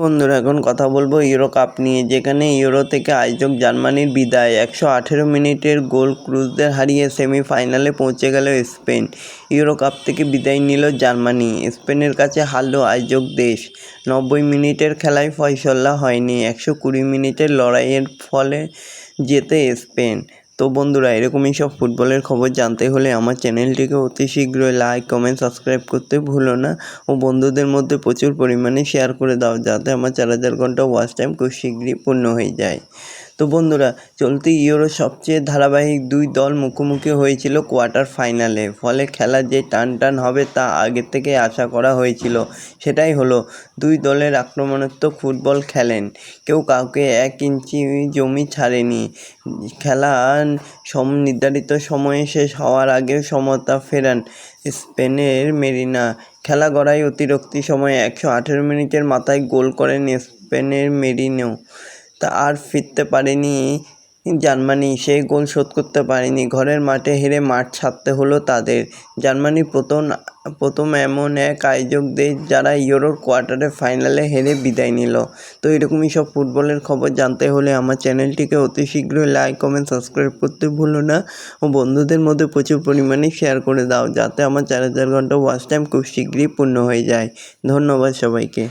বন্ধুরা এখন কথা বলবো ইউরো কাপ নিয়ে, যেখানে ইউরো থেকে আয়োজক জার্মানির বিদায়। 118 মিনিটের গোল ক্রুজদের হারিয়ে সেমিফাইনালে পৌঁছে গেল স্পেন। ইউরো কাপ থেকে বিদায় নিল জার্মানি। স্পেনের কাছে হারল আয়োজক দেশ। 90 মিনিটের খেলায় ফয়সালা হয়নি। 120 মিনিটের লড়াইয়ের ফলে জেতে স্পেন। তো বন্ধুরা, এরকমই সব ফুটবলের খবর জানতে হলে আমার চ্যানেলটিকে অতি শীঘ্রই লাইক, কমেন্ট, সাবস্ক্রাইব করতে ভুলো না ও বন্ধুদের মধ্যে প্রচুর পরিমাণে শেয়ার করে দাও, যাতে আমার 4000 ঘন্টা ওয়াচ টাইম খুব শীঘ্রই পূর্ণ হয়ে যায়। তো বন্ধুরা, চলতি ইউরোর সবচেয়ে ধারাবাহিক দুই দল মুখোমুখি হয়েছিল কোয়ার্টার ফাইনালে। ফলে খেলা যে টান হবে তা আগের থেকে আশা করা হয়েছিল। সেটাই হলো, দুই দলের আক্রমণাত্মক ফুটবল খেলেন, কেউ কাউকে 1 ইঞ্চি জমি ছাড়েনি। খেলা নির্ধারিত সময়ে শেষ হওয়ার আগেও সমতা ফেরান স্পেনের মেরিনা। খেলা গড়ায় অতিরিক্ত সময়ে 118 মিনিটের মাথায় গোল করেন স্পেনের মেরিনো। তা আর ফিরতে পারেনি জার্মানি, সেই গোল শোধ করতে পারেনি। ঘরের মাঠে হেরে মাঠ ছাড়তে হলো তাদের। জার্মানি প্রথম এমন এক আয়োজক দেশ যারা ইউরোর কোয়ার্টার ফাইনালে হেরে বিদায় নিল। তো এরকমই সব ফুটবলের খবর জানতে হলে আমার চ্যানেলটিকে অতি শীঘ্রই লাইক, কমেন্ট, সাবস্ক্রাইব করতে ভুলো না ও বন্ধুদের মধ্যে প্রচুর পরিমাণে শেয়ার করে দাও, যাতে আমার 4000 ঘন্টা ওয়াচ টাইম খুব শীঘ্রই পূর্ণ হয়ে যায়। ধন্যবাদ সবাইকে।